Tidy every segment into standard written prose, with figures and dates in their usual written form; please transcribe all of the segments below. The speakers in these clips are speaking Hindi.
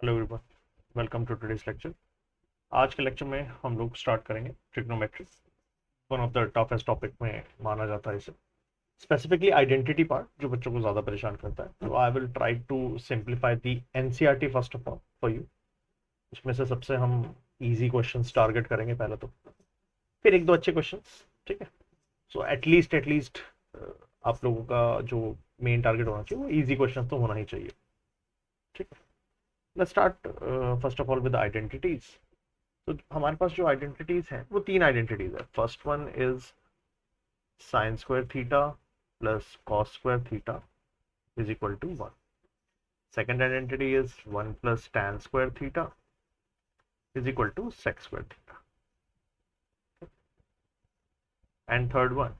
Hello everyone, welcome to today's lecture. आज के लेक्चर में हम लोग स्टार्ट करेंगे trigonometry. One of the toughest topic में माना जाता है इसे, स्पेसिफिकली आइडेंटिटी पार्ट जो बच्चों को ज़्यादा परेशान करता है। तो I will try to simplify the NCERT first of all for you. इसमें से सबसे हम इजी क्वेश्चंस टारगेट करेंगे पहले तो, फिर एक दो अच्छे क्वेश्चंस। ठीक है, सो एटलीस्ट आप लोगों का जो मेन टारगेट होना चाहिए वो इजी क्वेश्चन तो होना ही चाहिए। ठीक है, let's start first of all with identities. तो हमारे पास जो आइडेंटिटीज हैं वो तीन आइडेंटिटीज है। First one is sine square theta plus cos square theta is equal to one. Second identity is one plus tan square theta is equal to sec square theta. And third one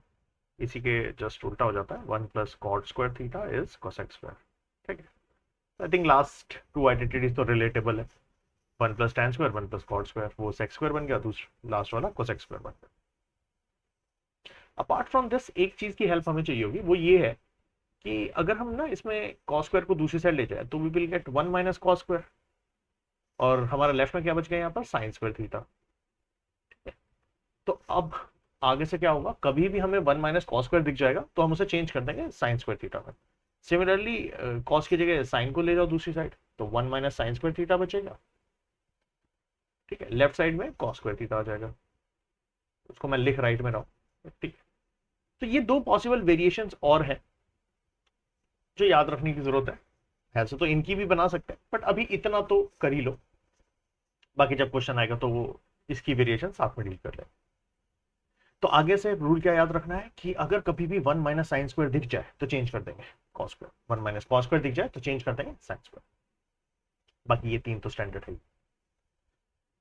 इसी के जस्ट उल्टा हो जाता है, one plus cot square theta is cosec square. ठीक है, I think last two identities तो रिलेटेबल है। One plus tan square, one plus cot square, वो सेक स्क्वायर बन गया, दूसरा लास्ट वाला कोसेक स्क्वायर बन गया। अपार्ट फ्रॉम दिस एक चीज की हेल्प हमें चाहिए होगी, वो ये है कि अगर हम ना इसमें कॉस स्क्वायर को दूसरी साइड ले जाए तो we will get one minus cos square, और हमारा लेफ्ट में क्या बच गया यहाँ पर, साइन स्क्वायर थीटा। तो अब आगे से क्या होगा, कभी भी हमें वन माइनस कॉस स्क्वायर दिख जाएगा तो हम उसे चेंज कर देंगे साइन स्क्वायर थीटा में। सिमिलरली कॉस की जगह साइन को ले जाओ दूसरी साइड तो one minus sign square theta बचेगा। ठीक है, लेफ्ट साइड में कॉस स्क्वायर थीटा आ जाएगा, उसको मैं लिख राइट में रहा हूँ। ठीक, तो ये दो पॉसिबल वेरिएशंस और हैं जो याद रखने की जरूरत है। ऐसे तो इनकी भी बना सकते हैं बट अभी इतना तो कर ही लो, बाकी जब क्वेश्चन आएगा तो वो इसकी वेरिएशन साथ में डील कर ले। तो आगे से रूल क्या याद रखना है कि अगर कभी भी वन माइनस साइन स्क्वायर दिख जाए तो चेंज कर देंगे cos square, one minus cos square दिख जाए तो चेंज कर देंगे साइन स्क्वायर। बाकी ये तीन तो स्टैंडर्ड है।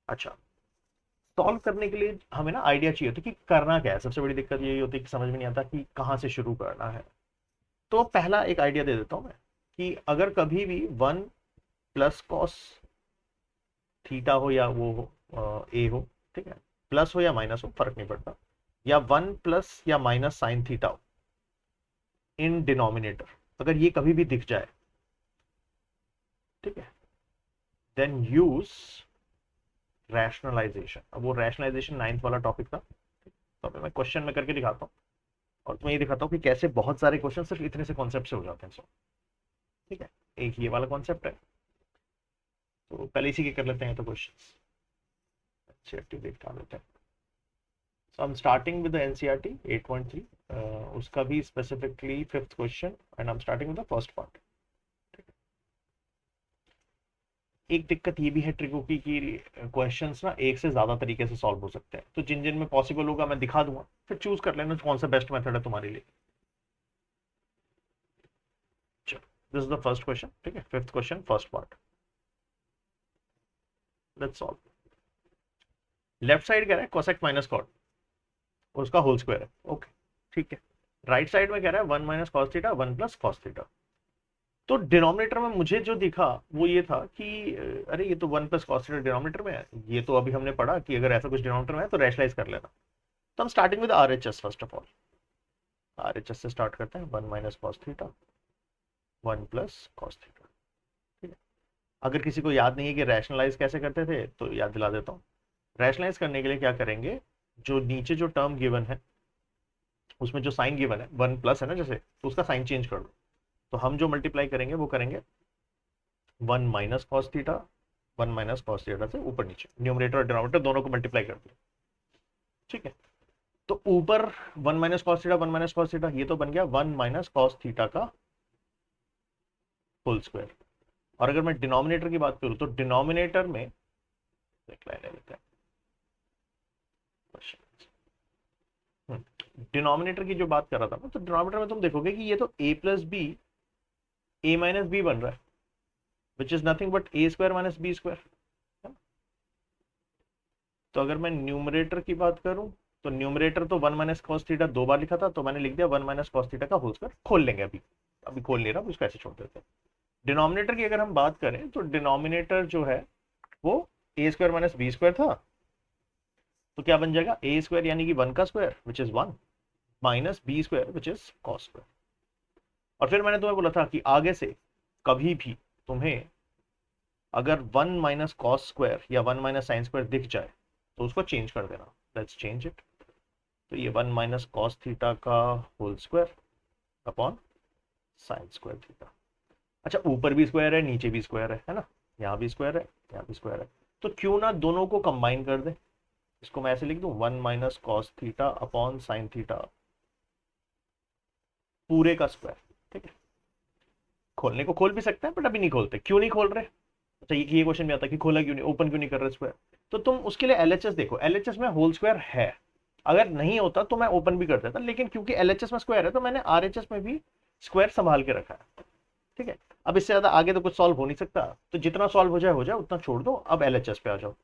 अच्छा, सॉल्व करने के लिए हमें ना आइडिया चाहिए होता है कि करना क्या है। सबसे बड़ी दिक्कत यही होती है कि समझ में नहीं आता कि कहाँ से शुरू करना है। तो पहला एक आइडिया दे देता हूं मैं कि अगर कभी भी वन प्लस कॉस थीटा हो या वो हो ए हो, ठीक है, प्लस हो या माइनस हो फर्क नहीं पड़ता, या वन प्लस या माइनस साइन थीटा हो इन डिनोमिनेटर, अगर ये कभी भी दिख जाए, ठीक है, देन यूज रैशनलाइजेशन। अब वो रैशनलाइजेशन नाइन्थ वाला टॉपिक था, तो अभी मैं क्वेश्चन में करके दिखाता हूँ और तुम्हें ये दिखाता हूँ कि कैसे बहुत सारे क्वेश्चन सिर्फ इतने से कॉन्सेप्ट से हो जाते हैं। सो ठीक है, एक ये वाला कॉन्सेप्ट है, तो पहले इसी के कर लेते हैं तो क्वेश्चन अच्छे दिखा लेते हैं। So I'm starting with the NCERT 8.3, उसका भी specifically fifth question and I'm starting with the first part। एक दिक्कत ये भी है ट्रिको की कि क्वेश्चंस ना एक से ज्यादा तरीके से सॉल्व हो सकते हैं, तो जिन जिन में पॉसिबल होगा मैं दिखा दूंगा, फिर चूज कर लेना कौन सा बेस्ट मेथड है तुम्हारे लिए। चलो, this is the first question. ठीक है, fifth question first part, let's solve. Left side कह रहा है कोसेक माइनस कॉट और उसका होल स्क्वायर है। ओके, ठीक है। राइट साइड में कह रहा है one minus cos theta one plus cos theta. तो डिनोमिनेटर में मुझे जो दिखा वो ये था कि अरे ये तो one plus cos theta denominator में है, ये तो अभी हमने पढ़ा कि अगर ऐसा कुछ डिनोमिनेटर में है तो रैशनलाइज कर लेना। तो हम starting with are H S, first of all are H S से स्टार्ट करते हैं। One minus cos theta one plus cos theta. ठीक है, अगर किसी को याद नहीं है कि रैशनलाइज कैसे करते थे तो याद दिला देता हूँ। रैशनलाइज करने के लिए क्या करेंगे, जो नीचे जो टर्म गिवन है उसमें जो साइन गिवन है वन प्लस है ना जैसे, तो उसका साइन चेंज कर दो। तो हम जो मल्टीप्लाई करेंगे वो करेंगे one minus cos theta, one minus cos theta से ऊपर नीचे न्यूमरेटर और डिनोमिनेटर दोनों को मल्टीप्लाई कर दिया। ठीक है, तो ऊपर one minus cos theta one minus cos theta, ये तो बन गया वन माइनस कॉस थीटा का होल स्क्वायर। और अगर मैं डिनोमिनेटर की बात करूं तो डिनोमिनेटर में डिनोमिनेटर की जो बात कर रहा था ना, तो डिनोमिनेटर में तुम देखोगे कि ये तो A plus B A minus B बन रहा है, which is nothing but A square minus B square. तो अगर मैं न्यूमरेटर की बात करूं तो न्यूमरेटर तो वन माइनस कॉस थीटा दो बार लिखा था, तो मैंने लिख दिया वन माइनस कॉस थीटा का होल स्क्वायर। खोल लेंगे, अभी अभी खोल नहीं रहा, उसको ऐसे छोड़ देते हैं। डिनोमिनेटर की अगर हम बात करें तो डिनोमिनेटर जो है वो ए स्क्वायर माइनस बी स्क्वायर था, तो क्या बन जाएगा ए स्क्वायर यानी कि वन का square which is one minus B square which is cos square. और फिर मैंने तुम्हें बोला था कि आगे से कभी भी तुम्हें अगर 1 - cos² या 1 - sin² दिख जाए तो उसको चेंज कर देना। Let's change it. तो ये 1 - cos θ का होल स्क्वायर अपॉन sin²θ। अच्छा, ऊपर भी स्क्वायर है, नीचे भी स्क्वायर है ना, यहाँ भी स्क्वायर है, यहाँ भी स्क्वायर है। तो क्यों ना दोनों को कंबाइन कर दे। इसको मैं ऐसे लिख दूं 1 - cos θ अपॉन sin θ पूरे का स्क्वायर। ठीक है, खोलने को खोल भी सकते हैं बट अभी नहीं खोलते। क्यों नहीं खोल रहे? अच्छा, ये क्वेश्चन भी आता है कि खोला क्यों नहीं, ओपन क्यों नहीं कर रहे स्क्वायर। तो तुम उसके लिए एलएचएस देखो, एलएचएस में होल स्क्वायर है। अगर नहीं होता तो मैं ओपन भी कर देता, लेकिन क्योंकि एलएचएस में स्क्वायर है तो मैंने आरएचएस में भी स्क्वायर संभाल के रखा है। ठीक है, अब इससे ज्यादा आगे तो कुछ सॉल्व हो नहीं सकता, तो जितना सॉल्व हो जाए उतना छोड़ दो। अब एलएचएस पे आ जाओ,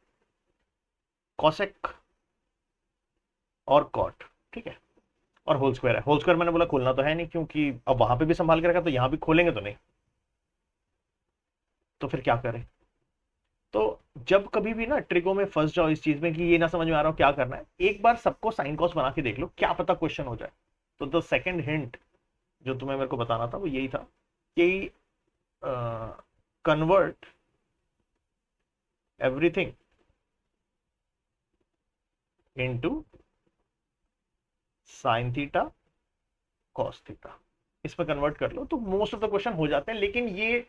कॉसेक और कॉट। ठीक है, और होल स्क्वायर है। होल स्क्वायर मैंने बोला खोलना तो है नहीं, क्योंकि अब वहां पे भी संभाल के रखा तो यहां भी खोलेंगे तो नहीं, तो फिर क्या करें। तो जब कभी भी ना ट्रिको में फंस जाओ इस चीज में कि ये ना समझ में आ रहा हो क्या करना है, एक बार सबको साइन कॉस बना के देख लो, क्या पता क्वेश्चन हो जाए। तो द सेकंड हिंट जो तुम्हें मेरे को बताना था वो यही था कि convert everything into sine theta cos theta. इसमें कन्वर्ट कर लो तो मोस्ट ऑफ द क्वेश्चन हो जाते हैं। लेकिन ये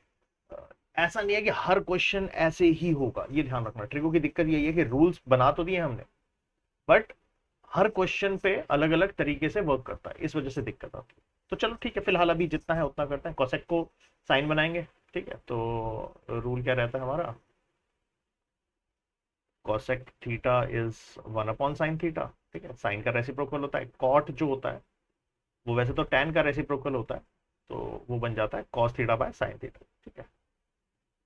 ऐसा नहीं है कि हर क्वेश्चन ऐसे ही होगा, ये ध्यान रखना। ट्रिको की दिक्कत यही है कि रूल्स बना तो दिए हमने, बट हर क्वेश्चन पे अलग अलग तरीके से वर्क करता है, इस वजह से दिक्कत आती है। तो चलो ठीक है, फिलहाल अभी जितना है उतना करते हैं। कोसेक को साइन बनाएंगे। ठीक है, तो रूल क्या रहता है हमारा, कोसेक थीटा इज 1/sin θ। ठीक है, साइन का रेसिप्रोकल होता है। कॉट जो होता है वो वैसे तो टैन का रेसिप्रोकल होता है, तो वो बन जाता है cos θ/sin θ। ठीक है,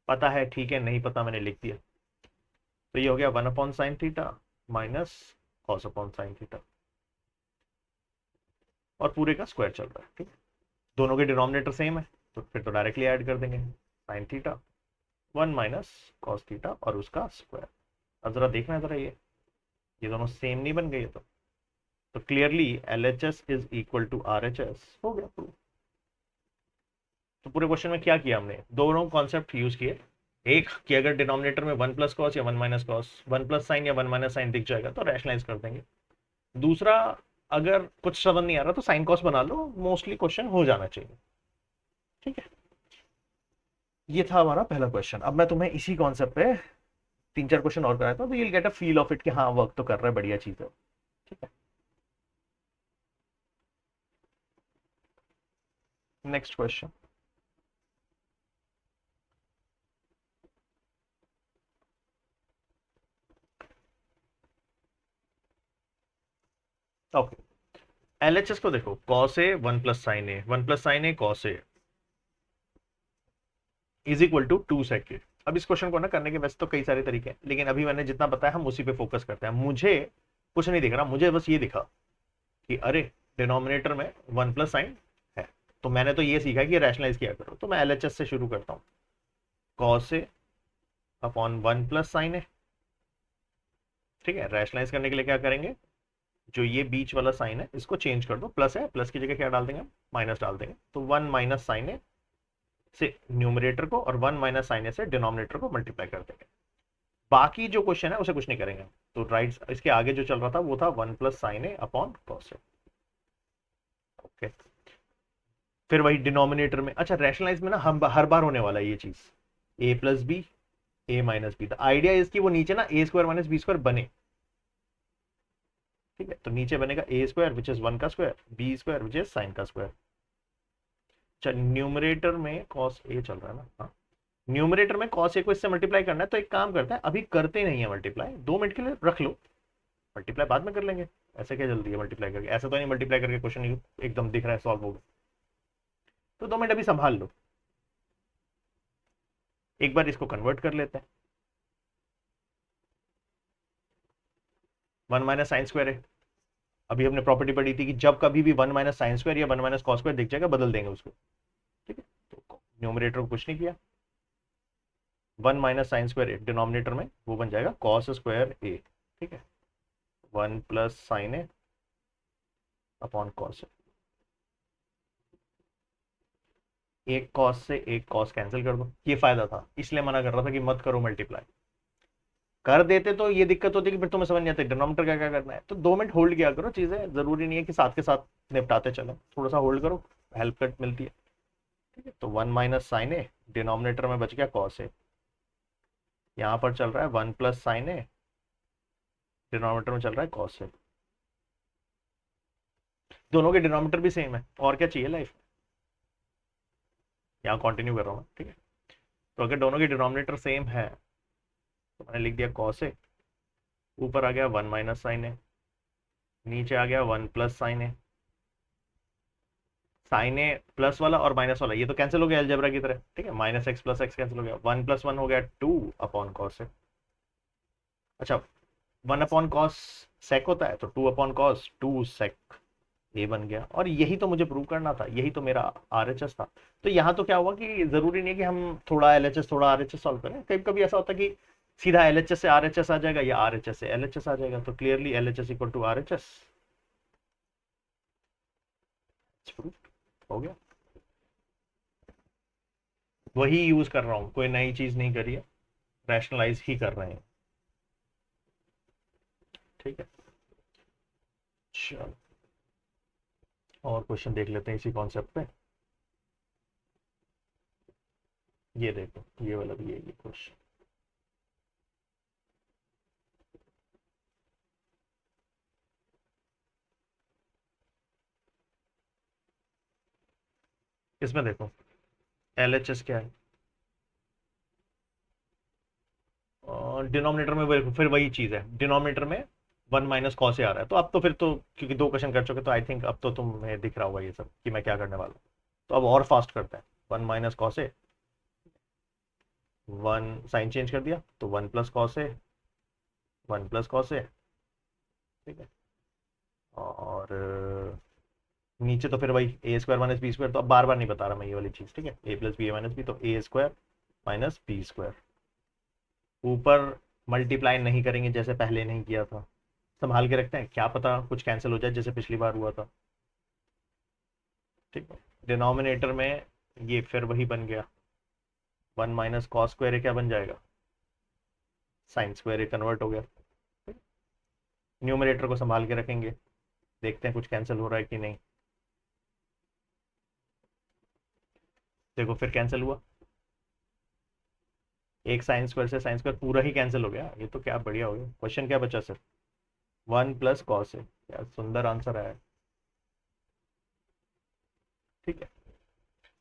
पता है, ठीक है, नहीं पता मैंने लिख दिया। तो ये हो गया 1/sin θ माइनस cos/sin θ, और पूरे का स्क्वायर चल रहा है। ठीक है, दोनों के डिनोमिनेटर सेम है तो फिर तो डायरेक्टली ऐड कर देंगे। sin θ 1 - cos θ और उसका स्क्वायर। अब जरा देखना है जरा, ये दोनों सेम नहीं बन गए तो clearly LHS is equal to RHS हो गया प्रूफ। तो पूरे क्वेश्चन में क्या किया हमने, दोनों कॉन्सेप्ट यूज किए। एक कि अगर डिनोमिनेटर में 1 + cos या 1 - cos, 1 + sin या 1 - sin दिख जाएगा तो रैशनलाइज कर देंगे। दूसरा, अगर कुछ समझ नहीं आ रहा तो साइन कॉस बना लो, मोस्टली क्वेश्चन हो जाना चाहिए। ठीक है, ये था हमारा पहला क्वेश्चन। अब मैं तुम्हें इसी कॉन्सेप्ट पे 3-4 क्वेश्चन और कराता हूँ तो you'll get a feel of it कि हाँ वर्क तो कर रहा है, बढ़िया चीज है। ठीक है, नेक्स्ट क्वेश्चन। ओके, एलएचएस को देखो, cos A 1 + sin A, 1 + sin A cos A is equal to 2sec A. अब इस क्वेश्चन को ना करने के वैसे तो कई सारे तरीके हैं, लेकिन अभी मैंने जितना बताया हम उसी पे फोकस करते हैं। मुझे कुछ नहीं दिख रहा, मुझे बस ये दिखा कि अरे डिनोमिनेटर में 1 + sin है, तो मैंने तो ये सीखा कि रैशनलाइज किया करो। तो मैं एलएचएस से शुरू करता हूँ, कॉस ए अपॉन 1 + sin ए। ठीक है, रैशनलाइज करने के लिए क्या करेंगे, जो ये बीच वाला साइन है इसको चेंज कर दो, प्लस है, प्लस की जगह क्या डाल देंगे, माइनस डाल देंगे। तो 1 - sin ए से न्यूमरेटर को और 1 - sin ए से डिनोमिनेटर को मल्टीप्लाई कर देंगे। बाकी जो क्वेश्चन है उसे कुछ नहीं करेंगे। तो राइट, इसके आगे जो चल रहा था वो था 1 + sin ए अपॉन कॉस ए। ओके, फिर वही डिनोमिनेटर में, अच्छा रैशनलाइज में ना हम हर बार होने वाला है ये चीज, a + b a - b। The idea इसकी वो नीचे ना a² - b² बने। ठीक है, तो नीचे बनेगा a² विच इज 1 का square, b² which is sine का स्क्वायर। अच्छा, न्यूमरेटर में कॉस ए चल रहा है ना, हाँ, न्यूमरेटर में कॉस ए को इससे मल्टीप्लाई करना है। तो एक काम करते हैं, अभी करते नहीं है मल्टीप्लाई, 2 मिनट के लिए रख लो, मल्टीप्लाई बाद में कर लेंगे। ऐसे क्या जल्दी है मल्टीप्लाई करके, ऐसा तो नहीं मल्टीप्लाई करके क्वेश्चन एकदम दिख रहा है सॉल्व हो गया। तो 2 मिनट अभी संभाल लो, एक बार इसको कन्वर्ट कर लेते हैं। 1 - sin² है, अभी हमने प्रॉपर्टी पढ़ी थी कि जब कभी भी 1 - sin² या 1 - cos² दिख जाएगा बदल देंगे उसको। ठीक है, तो न्यूमरेटर को कुछ नहीं किया, 1 - sin² डिनोमिनेटर में वो बन जाएगा cos² ए। ठीक है, 1 + sin ए अपॉन cos ए। एक कॉस से एक कॉस कैंसिल कर दो, ये फायदा था, इसलिए मना कर रहा था कि मत करो मल्टीप्लाई। कर देते तो ये दिक्कत होती कि फिर तुम्हें समझ नहीं आता डिनोमिनेटर का क्या करना है। तो 2 मिनट होल्ड किया करो, चीजें जरूरी नहीं है कि साथ के साथ निपटाते चलो, थोड़ा सा होल्ड करो, हेल्प कट मिलती है। ठीक है, तो 1 - sin a, डिनोमिनेटर में बच गया कॉस ए, यहाँ पर चल रहा है 1 + sin a, डिनोमिनेटर में चल रहा है कॉस ए। दोनों के डिनोमिनेटर भी सेम है, और क्या चाहिए लाइफ में। यहाँ कंटिन्यू कर रहा हूँ, ठीक है। तो अगर दोनों के डिनोमिनेटर सेम है तो मैंने लिख दिया कॉस ए, ऊपर आ गया 1 - sin a, नीचे आ गया 1 + sin a। Sine A plus वाला और माइनस वाला ये तो कैंसिल हो गया अलजेब्रा की तरह, ठीक है, -x + x कैंसिल हो गया, 1 + 1 हो गया 2/cos ए। अच्छा, 1/cos sec होता है, तो 2/cos 2 sec ये बन गया। और यही तो मुझे प्रूव करना था, यही तो मेरा आरएचएस था। तो यहाँ तो क्या हुआ कि जरूरी नहीं है कि हम थोड़ा एलएचएस थोड़ा आरएचएस सॉल्व करें, कभी कभी ऐसा होता है कि सीधा एलएचएस से आरएचएस आ जाएगा या आरएचएस से एलएचएस आ जाएगा। तो clearly LHS equal to RHS हो गया। वही यूज कर रहा हूँ, कोई नई चीज नहीं करी है, रैशनलाइज ही कर रहे हैं। ठीक है, चलो और क्वेश्चन देख लेते हैं इसी कॉन्सेप्ट पे। ये देखो, ये वाला भी है ये क्वेश्चन। इसमें देखो एलएचएस क्या है, डिनोमिनेटर में फिर वही चीज है, डिनोमिनेटर में 1 - cos ए आ रहा है। तो अब तो फिर तो क्योंकि 2 क्वेश्चन कर चुके तो आई थिंक अब तो तुम्हें दिख रहा होगा ये सब कि मैं क्या करने वाला हूँ। तो अब और फास्ट करते हैं, 1 - cos ए, 1 साइन चेंज कर दिया तो 1 + cos ए, 1 + cos ए। ठीक है, और नीचे तो फिर वही a² - b²। तो अब बार बार नहीं बता रहा मैं ये वाली चीज, ठीक है, a + b - b, तो a² - b²। ऊपर मल्टीप्लाई नहीं करेंगे जैसे पहले नहीं किया था, संभाल के रखते हैं, क्या पता कुछ कैंसिल हो जाए जैसे पिछली बार हुआ था। ठीक है, डिनोमिनेटर में ये फिर वही बन गया, 1 - cos² क्या बन जाएगा, sin² कन्वर्ट हो गया। न्यूमरेटर को संभाल के रखेंगे, देखते हैं कुछ कैंसिल हो रहा है कि नहीं। देखो फिर कैंसिल हुआ, एक sin² से sin² पूरा ही कैंसिल हो गया, ये तो क्या बढ़िया हो गया। क्वेश्चन क्या बचा सिर्फ 1 + cos ए, क्या सुंदर आंसर आया। ठीक है,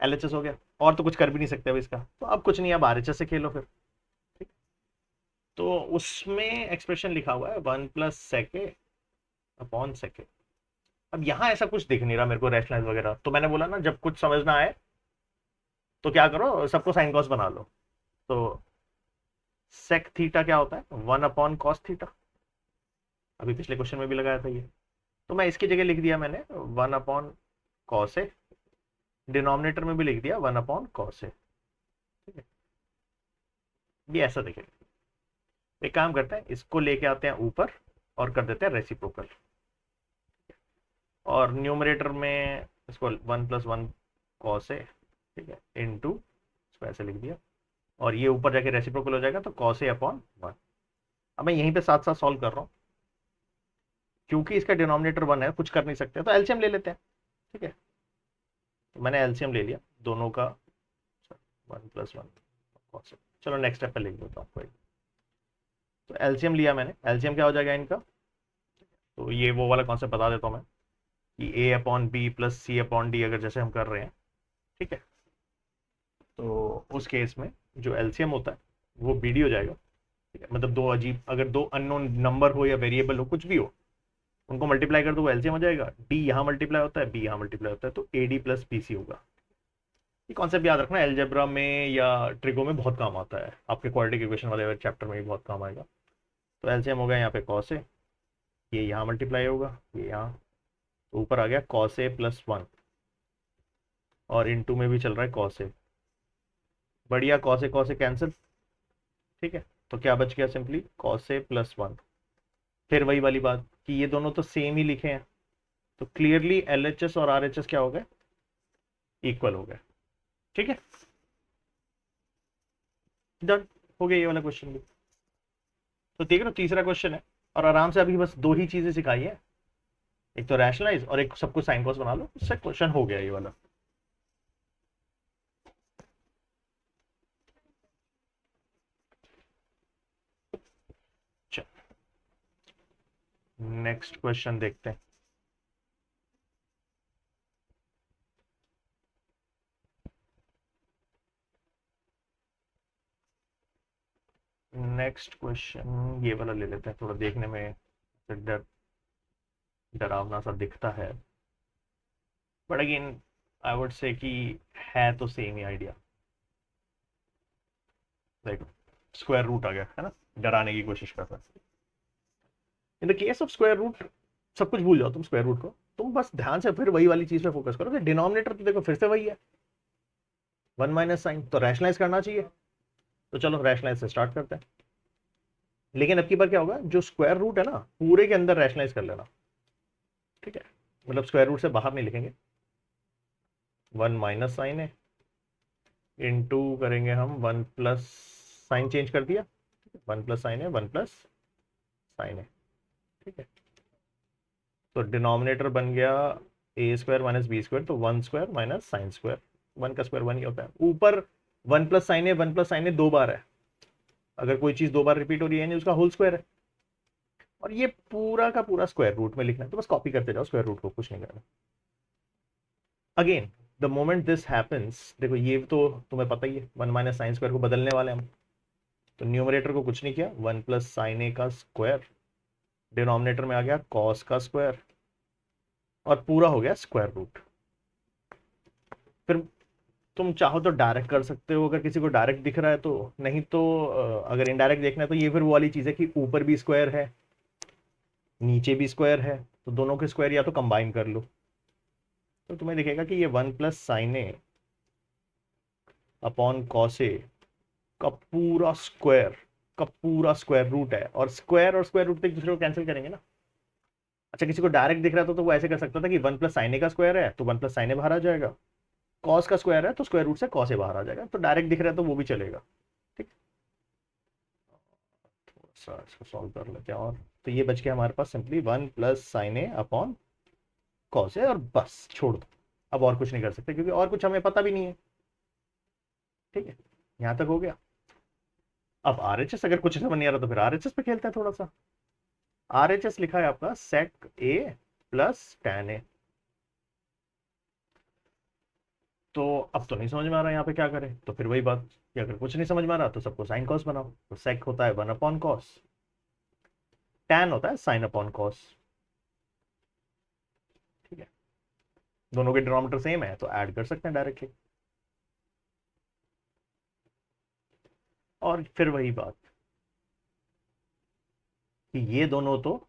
एलएचएस हो गया, और तो कुछ कर भी नहीं सकते अब इसका, तो अब कुछ नहीं, अब आरएचएस से खेलो फिर। ठीक, तो उसमें एक्सप्रेशन लिखा हुआ है 1 + sec/sec। अब यहाँ ऐसा कुछ दिख नहीं रहा मेरे को रैशनलाइज वगैरह, तो मैंने बोला ना जब कुछ समझना आए तो क्या करो, सबको साइन कॉस बना लो। तो सेक थीटा क्या होता है, 1/cos थीटा, अभी पिछले क्वेश्चन में भी लगाया था ये। तो मैं इसकी जगह लिख दिया मैंने 1/cos ए, डिनोमिनेटर में भी लिख दिया 1/cos ए। ठीक है, ये ऐसा दिखेगा। एक काम करते हैं, इसको लेके आते हैं ऊपर और कर देते हैं रेसिप्रोकल, और न्यूमरेटर में इसको 1 + 1 cos ए, ठीक है, इनटू, इसको ऐसे लिख दिया, और ये ऊपर जाके रेसिप्रोकल हो जाएगा तो cos a/1। अब मैं यहीं पे साथ साथ सॉल्व कर रहा हूँ, क्योंकि इसका डिनोमिनेटर 1 है, कुछ कर नहीं सकते, तो एलसीएम ले लेते हैं। ठीक है, तो मैंने एलसीएम ले लिया दोनों का, 1 + 1 cos a। चलो नेक्स्ट स्टेप पे लिख देता हूँ। तो एलसीएम लिया मैंने, एलसीएम क्या हो जाएगा इनका, तो ये वो वाला कॉन्सेप्ट बता देता हूँ मैं कि a/b + c/d अगर जैसे हम कर रहे हैं, ठीक है, तो उस केस में जो एलसीएम होता है वो बीडी हो जाएगा। ठीक है, मतलब दो अजीब, अगर दो अननोन नंबर हो या वेरिएबल हो, कुछ भी हो, उनको मल्टीप्लाई कर दो वो एलसीएम हो जाएगा। डी यहाँ मल्टीप्लाई होता है, बी यहाँ मल्टीप्लाई होता है, तो एडी + बीसी होगा। ये कॉन्सेप्ट याद रखना, एलजेब्रा में या ट्रिगो में बहुत काम आता है, आपके क्वाड्रेटिक इक्वेशन वाले चैप्टर में भी बहुत काम आएगा। तो एलसीएम हो गया यहाँ पे cos ए, ये यहाँ मल्टीप्लाई होगा, ये यहाँ, तो ऊपर आ गया cos a + 1, और इनटू में भी चल रहा है cos a, बढ़िया, cos a कैंसिल। ठीक है, तो क्या बच गया, सिंपली cos a + 1। फिर वही वाली बात कि ये दोनों तो सेम ही लिखे हैं, तो क्लियरली एलएचएस और आरएचएस क्या हो गए, इक्वल हो गए। ठीक है, डन, हो गया ये वाला क्वेश्चन भी। तो देख लो तीसरा क्वेश्चन है, और आराम से अभी बस दो ही चीजें सिखाई है, एक तो रैशनलाइज और एक सब कुछ साइन कॉस बना लो, उससे क्वेश्चन हो गया ये वाला। नेक्स्ट क्वेश्चन देखते हैं। नेक्स्ट क्वेश्चन ये वाला ले लेते हैं, थोड़ा देखने में डर डरावना सा दिखता है, but again I would say कि है तो सेम ही आइडिया। देखो स्क्वायर रूट आ गया है ना, डराने की कोशिश कर रहा है। In the case of square root सब कुछ भूल जाओ तुम, स्क्वायर रूट को तुम बस ध्यान से फिर वही वाली चीज पे फोकस करो कि डिनोमिनेटर तो देखो फिर से वही है, वन माइनस साइन, तो रैशनलाइज करना चाहिए। तो चलो रैशनलाइज से स्टार्ट करते हैं, लेकिन अब की बार क्या होगा, जो स्क्वायर रूट है ना पूरे के अंदर रैशनलाइज कर लेना, ठीक है, मतलब स्क्वायर रूट से बाहर नहीं लिखेंगे। वन माइनस साइन है, इनटू करेंगे हम वन प्लस साइन, चेंज कर दिया, वन प्लस साइन है, वन प्लस साइन है, ठीक है। तो डिनोमिनेटर बन गया ए स्क्वायर माइनस बी स्क्वायर, तो one square minus sine square, one का स्क्वायर वन ही होता है। ऊपर वन प्लस साइन है, वन प्लस साइन है दो बार है, अगर कोई चीज दो बार रिपीट हो रही है उसका होल स्क्वायर है, और ये पूरा का पूरा स्क्वायर रूट में लिखना है, तो बस कॉपी करते जाओ स्क्वायर रूट को, कुछ नहीं करना। Again the moment this happens, देखो ये तो तुम्हें पता ही है, वन माइनस साइन स्क्वायर को बदलने वाले हम, तो न्यूमरेटर को कुछ नहीं किया, वन प्लस साइन ए का स्क्वायर, डिनोमिनेटर में आ गया कॉस का स्क्वायर, और पूरा हो गया स्क्वायर रूट। फिर तुम चाहो तो डायरेक्ट कर सकते हो, अगर किसी को डायरेक्ट दिख रहा है तो, नहीं तो अगर इनडायरेक्ट देखना है तो ये फिर वो वाली चीज है कि ऊपर भी स्क्वायर है नीचे भी स्क्वायर है, तो दोनों के स्क्वायर या तो कंबाइन कर लो, तो तुम्हें दिखेगा कि ये one plus sign A upon cos ए का पूरा स्क्वायर रूट है, और स्क्वायर रूट तो एक दूसरे को कैंसिल करेंगे ना। अच्छा किसी को डायरेक्ट दिख रहा था तो वो ऐसे कर सकता था कि वन प्लस साइन ए का स्क्वायर है तो वन प्लस साइन ए बाहर आ जाएगा, कॉस का स्क्वायर है तो स्क्वायर रूट से कॉस ए बाहर आ जाएगा, तो डायरेक्ट दिख रहा है तो वो भी चलेगा, ठीक। थोड़ा सा इसको सॉल्व कर लेते हैं, और तो ये बच गया हमारे पास simply one plus sign A upon cos ए, और बस छोड़ दो, अब और कुछ नहीं कर सकते क्योंकि और कुछ हमें पता भी नहीं है, ठीक है, यहां तक हो गया। अब आरएचएस अगर कुछ समझ नहीं आ रहा तो फिर आरएचएस पे खेलते हैं थोड़ा सा। आरएचएस लिखा है आपका सेक ए प्लस टैन ए, तो अब तो नहीं समझ में आ रहा यहाँ पे क्या करें, तो फिर वही बात कि अगर कुछ नहीं समझ में आ रहा तो सबको साइन कॉस बनाओ, तो सेक होता है वन अपॉन कॉस, टैन होता है साइन अपॉन कॉस, ठीक है, दोनों के डिनोमिनेटर सेम है तो ऐड कर सकते हैं डायरेक्टली, और फिर वही बात कि ये दोनों तो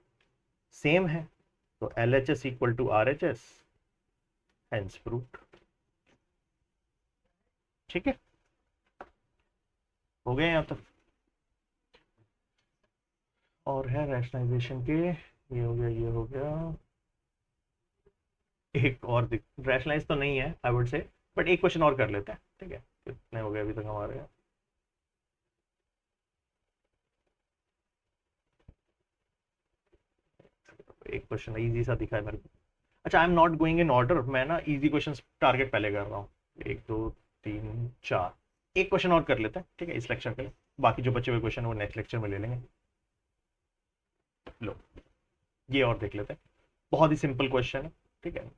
सेम है, तो L H S equal to R H S, hence proved, ठीक है, हो गए यहाँ तक। और है रैशनलाइजेशन के, ये हो गया ये हो गया, एक और रैशनलाइज तो नहीं है आई वुड से, बट एक क्वेश्चन और कर लेते हैं, ठीक है, कितने हो गए अभी तक हमारे। एक क्वेश्चन इजी सा दिखा है मेरे को। अच्छा I am not going in order, मैं ना इजी क्वेश्चन टारगेट पहले कर रहा हूँ, एक दो तीन चार, एक क्वेश्चन और कर लेते हैं, ठीक है, इस लेक्चर के लिए, बाकी जो बचे हुए क्वेश्चन वो नेक्स्ट लेक्चर में ले लेंगे। लो ये और देख लेते हैं, बहुत ही सिंपल क्वेश्चन है, ठीक है,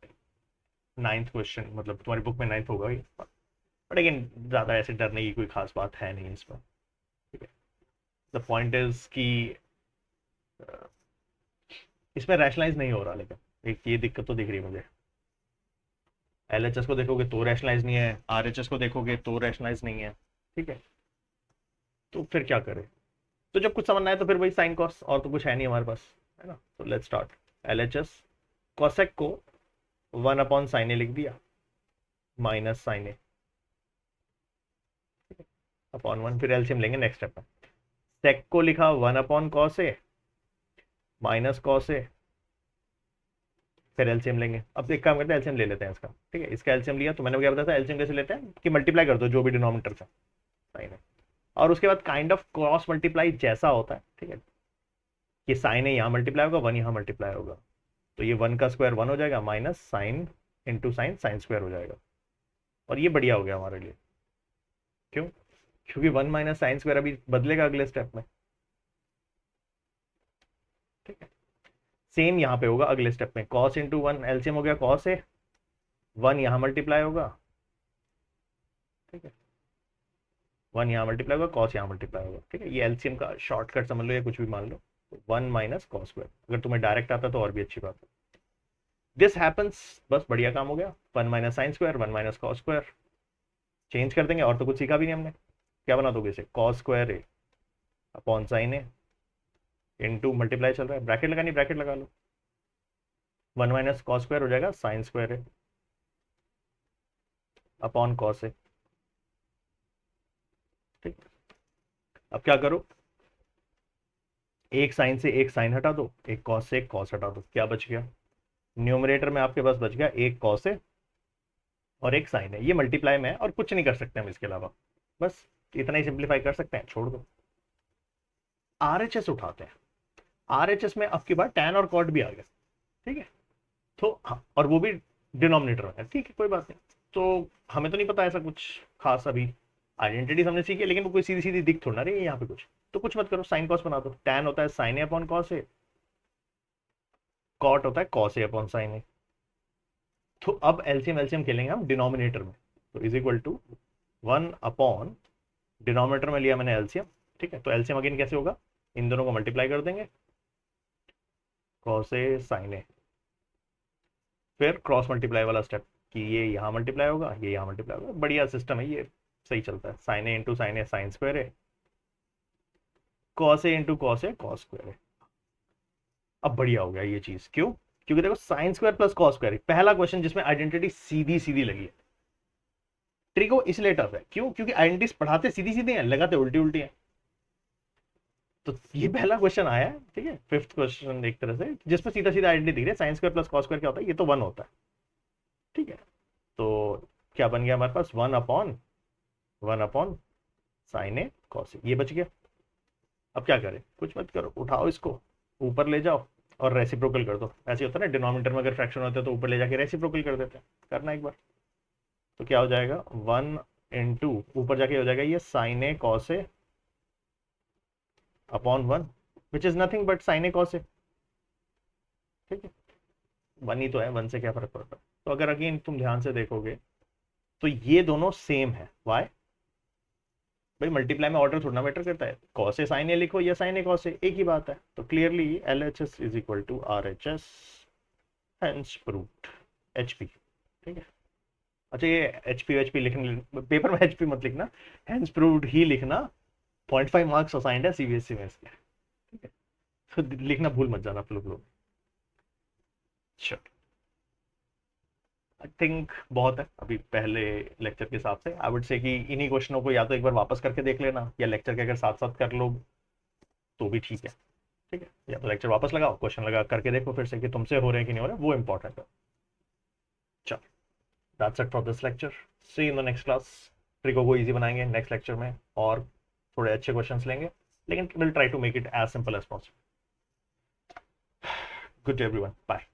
नाइन्थ क्वेश्चन, मतलब तुम्हारी बुक में नाइन्थ होगा ही, बट अगेन ज़्यादा ऐसे डरने की कोई खास बात है नहीं इस पर, ठीक है। द पॉइंट इज कि इसमें रैशनलाइज नहीं हो रहा, लेकिन एक ये दिक्कत तो दिख रही है मुझे, एलएचएस को देखोगे तो रैशनलाइज नहीं है, आरएचएस को देखोगे तो रैशनलाइज नहीं है, ठीक है, तो फिर क्या करें, तो जब कुछ समझना है तो फिर वही साइन कॉस, और तो कुछ है नहीं हमारे पास, है ना, तो लेट्स स्टार्ट। एलएचएस कॉसेक को वन अपॉन साइन ए लिख दिया, minus sign A upon one, फिर एलसीएम लेंगे नेक्स्ट स्टेप में, सेक को लिखा one upon cos A minus cos A फिर एलसीएम लेंगे। अब एक काम करते हैं, एलसीएम ले लेते हैं इसका, ठीक है। इसका एलसीएम लिया तो मैंने क्या बताया था, एलसीएम कैसे लेते हैं कि मल्टीप्लाई कर दो जो भी डिनोमिनेटर था, साइन है, और उसके बाद काइंड ऑफ क्रॉस मल्टीप्लाई जैसा होता है, ठीक है, कि साइन है यहाँ मल्टीप्लाई होगा, वन यहाँ मल्टीप्लाई होगा, तो ये वन का स्क्वायर वन हो जाएगा, minus sine into sine, sine square हो जाएगा, और ये बढ़िया हो गया हमारे लिए। क्यों? क्योंकि वन माइनस साइन स्क्वायर अभी बदलेगा अगले स्टेप में, ठीक है। सेम यहाँ पे होगा अगले स्टेप में, कॉस इंटू वन, एलसीएम हो गया कॉस है, वन यहाँ मल्टीप्लाई होगा, ठीक है, वन यहाँ मल्टीप्लाई होगा, कॉस यहाँ मल्टीप्लाई होगा, ठीक है। ये एलसीएम का शॉर्टकट समझ लो या कुछ भी मान लो, वन माइनस कॉस स्क्वायर। अगर तुम्हें डायरेक्ट आता तो और भी अच्छी बात है। दिस हैपन्स, बस बढ़िया काम हो गया, one minus sine square, one minus cos square, change कर देंगे, और तो कुछ सीखा भी नहीं हमने। क्या बना दोगे इसे, कॉस स्क्वायर है अपॉन साइन है इंटू मल्टीप्लाई चल रहा है, ब्रैकेट लगानी, ब्रैकेट लगा लो, वन माइनस कॉस स्क्वायर हो जाएगा साइन स्क्वायर है अपॉन कॉस है, ठीक। अब क्या करो, एक साइन से एक साइन हटा दो, एक कॉस से एक कॉस हटा दो, क्या बच गया, न्यूमरेटर में आपके पास बच गया एक कॉस है और एक साइन है। ये मल्टीप्लाई में है और कुछ नहीं कर सकते हम इसके अलावा, बस इतना ही सिंप्लीफाई कर सकते हैं, छोड़ दो। आरएचएस उठाते हैं, आरएचएस में आपके पास टैन और कॉट भी आ गया, ठीक है, तो हाँ, और वो भी डिनोमिनेटर में है, ठीक है, कोई बात नहीं। तो हमें तो नहीं पता ऐसा कुछ खास, अभी आइडेंटिटी हमने सीखी है, लेकिन वो कोई सीधी सीधी दिख थोड़ा ना रही है यहाँ पे कुछ, तो कुछ मत करो, साइन कॉस बना दो, टैन होता है sine A upon cos A, cot होता है cos A upon sine A. तो अब एलसीएम एलसीएम खेलेंगे हम डिनोमिनेटर में, तो is equal to one upon, denominator में लिया मैंने एलसीएम, ठीक है, तो एलसीएम अगेन कैसे होगा, इन दोनों को मल्टीप्लाई कर देंगे, कॉस ए साइन ए, फिर क्रॉस मल्टीप्लाई वाला स्टेप कि ये यहाँ मल्टीप्लाई होगा, ये यहाँ मल्टीप्लाई होगा, बढ़िया सिस्टम है ये, सही चलता है, साइन ए इंटू साइन ए साइन स्क्वायर है, cos A into cos A cos square है। अब बढ़िया हो गया ये चीज, क्यों, क्योंकि देखो sine square plus cos square, पहला क्वेश्चन जिसमें आइडेंटिटी सीधी सीधी लगी है। ट्रिको इसलिए टफ है, क्यों, क्योंकि आइडेंटिटीज पढ़ाते सीधी सीधी हैं, लगाते उल्टी उल्टी हैं। तो ये पहला क्वेश्चन आया है, ठीक है, फिफ्थ क्वेश्चन एक तरह से, जिसमें सीधा सीधा आइडेंटिटी दिख रही है, sine square plus cos square क्या होता है, ये तो वन होता है, ठीक है। तो क्या बन गया हमारे पास, one upon sine A cos ए, ये बच गया। अब क्या करें, कुछ मत करो, उठाओ इसको ऊपर ले जाओ और रेसिप्रोकल कर दो, ऐसे होता है ना डिनोमिनेटर में अगर फ्रैक्शन होता है तो ऊपर ले जाके रेसिप्रोकल कर देते हैं, करना एक बार, तो क्या हो जाएगा, वन इंटू ऊपर जाके हो जाएगा ये sine A cos A upon one, which is nothing but sine A cos A, ठीक है, वन ही तो है, वन से क्या फर्क पड़ता है। तो अगर अगेन तुम ध्यान से देखोगे तो ये दोनों सेम है, वाई, भाई मल्टीप्लाई में ऑर्डर थोड़ा मैटर करता है, कॉस ए साइन ए लिखो या साइन ए कॉस ए, एक ही बात है। तो clearly LHS is equal to RHS, hence proved, HP, ठीक है। अच्छा ये HP लिखने पेपर में HP मत लिखना, हेंस प्रूव्ड ही लिखना, 0.5 मार्क्स असाइंड है CBSE में इसके, ठीक है, तो लिखना भूल मत जाना फ्लो। चलो आई थिंक बहुत है अभी पहले लेक्चर के हिसाब से, आई वुड से कि इन्हीं क्वेश्चनों को या तो एक बार वापस करके देख लेना, या लेक्चर के अगर साथ साथ कर लो तो भी ठीक है, ठीक है, या तो लेक्चर वापस लगाओ, क्वेश्चन लगा करके देखो फिर से कि तुमसे हो रहे हैं कि नहीं हो रहे, वो इंपॉर्टेंट है। चलो that's it for this lecture, see in the next class. Trigo को इजी बनाएंगे नेक्स्ट लेक्चर में, और थोड़े अच्छे क्वेश्चंस लेंगे, लेकिन will try to make it as simple as possible. Good day everyone, bye.